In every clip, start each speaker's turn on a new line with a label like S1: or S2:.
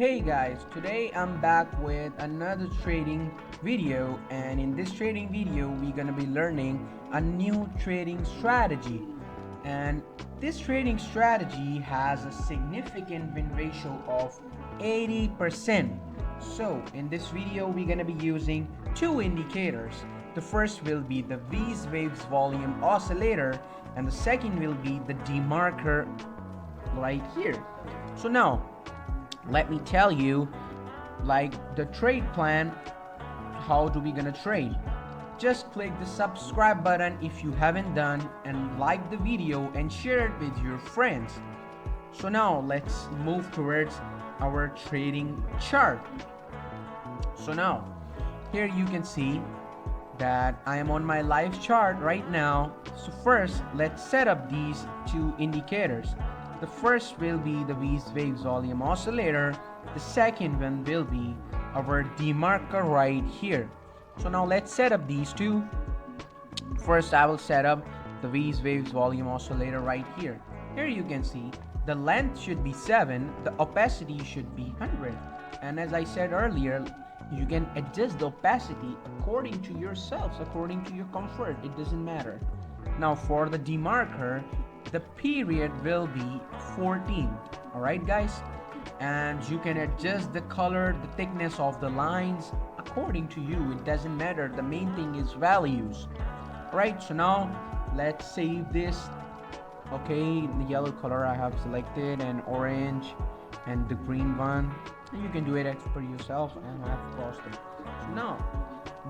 S1: Hey guys, today I'm back with another trading video, and in this trading video we're gonna be learning a new trading strategy. And this trading strategy has a significant win ratio of 80%. So in this video we're gonna be using two indicators. The first will be the Weis waves volume oscillator, and the second will be the Demarker right here. So now let me tell you, like, the trade plan. How do we gonna trade? Just click the subscribe button if you haven't done, and like the video and share it with your friends. So now let's move towards our trading chart. So now here you can see that I am on my live chart right now. So first let's set up these two indicators. The first will be the Weis waves volume oscillator. The second one will be our Demarker right here. So now let's set up these two. First I will set up the Weis waves volume oscillator right here. Here you can see the length should be 7, the opacity should be 100. And as I said earlier, you can adjust the opacity according to yourselves, according to your comfort. It doesn't matter. Now for the Demarker, the period will be 14. Alright guys, and you can adjust the color, the thickness of the lines according to you. It doesn't matter, the main thing is values. Alright, so now let's save this. Okay, the yellow color I have selected, and orange, and the green one, and you can do it as per yourself, and I have crossed it. So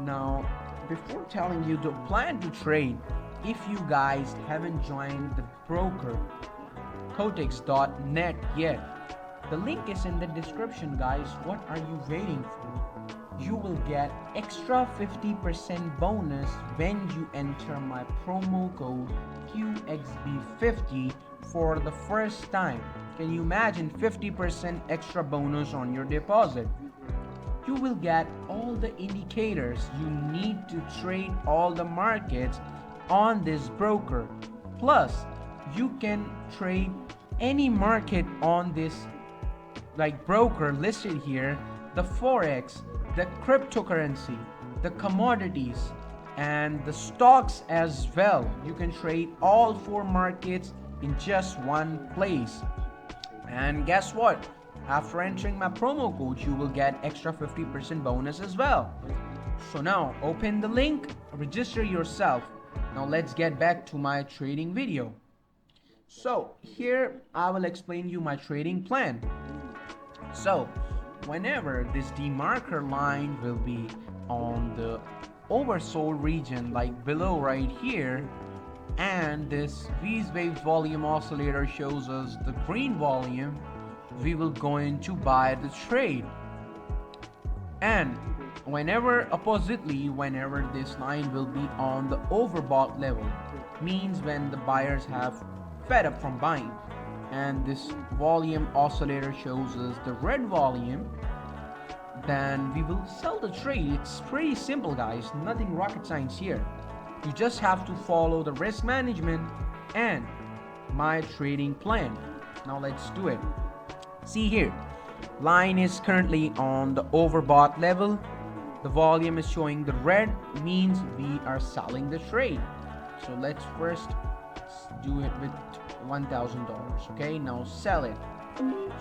S1: now before telling you the plan to trade, if you guys haven't joined the broker cotex.net yet, the link is in the description guys. What are you waiting for? You will get extra 50% bonus when you enter my promo code QXB50 for the first time. Can you imagine 50% extra bonus on your deposit? You will get all the indicators you need to trade all the markets on this broker. Plus you can trade any market on this broker listed here: the forex, the cryptocurrency, the commodities, and the stocks as well. You can trade all four markets in just one place. And guess what? After entering my promo code, you will get extra 50% bonus as well. So now open the link, register yourself. Now let's get back to my trading video. So here I will explain you my trading plan. So whenever this Demarker line will be on the oversold region, like below right here, and this Weis waves volume oscillator shows us the green volume, we will going to buy the trade. And whenever this line will be on the overbought level, means when the buyers have fed up from buying, and this volume oscillator shows us the red volume, then we will sell the trade. It's pretty simple guys, nothing rocket science here. You just have to follow the risk management and my trading plan. Now let's do it. See here, line is currently on the overbought level. The volume is showing the red, means we are selling the trade. So let's first do it with $1,000. Okay, now sell it.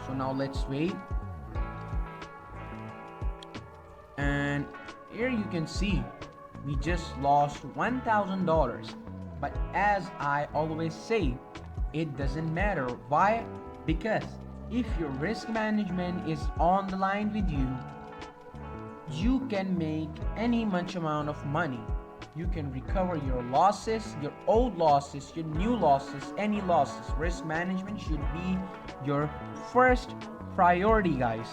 S1: So now let's wait. And here you can see we just lost $1,000. But as I always say, it doesn't matter. Why? Because if your risk management is on the line with you, you can make any much amount of money. You can recover your losses, your old losses, your new losses, any losses. Risk management should be your first priority guys.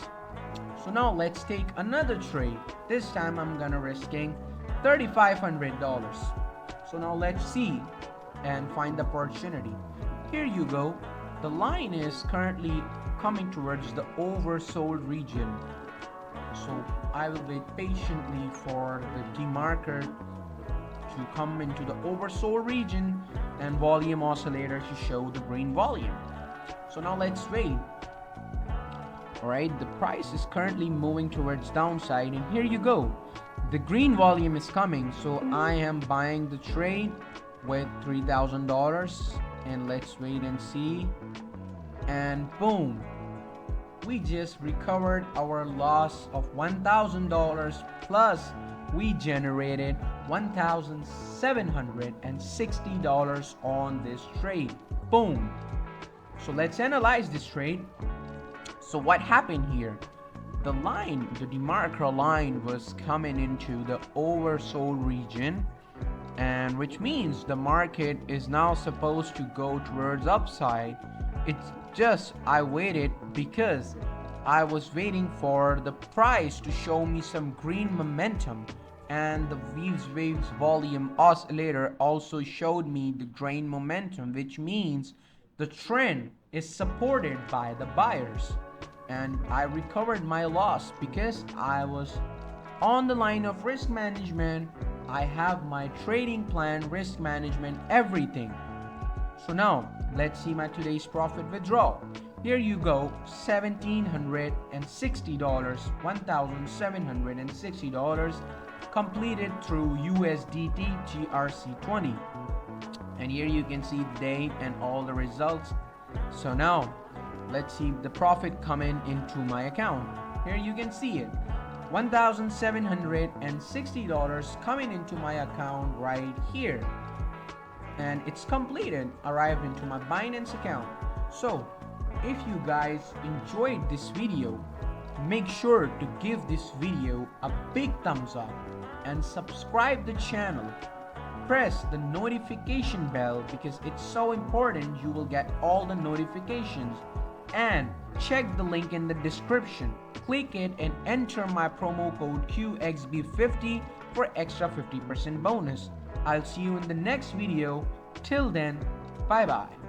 S1: So now let's take another trade. This time I'm gonna risking $3,500. So now let's see and find the opportunity. Here you go. The line is currently coming towards the oversold region. So I will wait patiently for the Demarker to come into the oversold region and volume oscillator to show the green volume. So now let's wait. All right, the price is currently moving towards downside, and here you go. The green volume is coming, so I am buying the trade with $3,000, and let's wait and see. And boom, we just recovered our loss of $1,000, plus we generated $1,760 on this trade. Boom. So let's analyze this trade. So what happened here? The line, the Demarker line, was coming into the oversold region, and which means the market is now supposed to go towards upside. It's just I waited because I was waiting for the price to show me some green momentum, and the Weis volume oscillator also showed me the green momentum, which means the trend is supported by the buyers. And I recovered my loss because I was on the line of risk management. I have my trading plan, risk management, everything. So now let's see my today's profit withdrawal. Here you go, $1,760, $1,760 completed through USDT GRC20. And here you can see the date and all the results. So now let's see the profit coming into my account. Here you can see it, $1,760 coming into my account right here, and it's completed, arrived into my Binance account. So if you guys enjoyed this video, make sure to give this video a big thumbs up and subscribe the channel. Press the notification bell because it's so important. You will get all the notifications, and check the link in the description. Click it and enter my promo code QXB50 for extra 50% bonus. I'll see you in the next video. Till then, bye bye.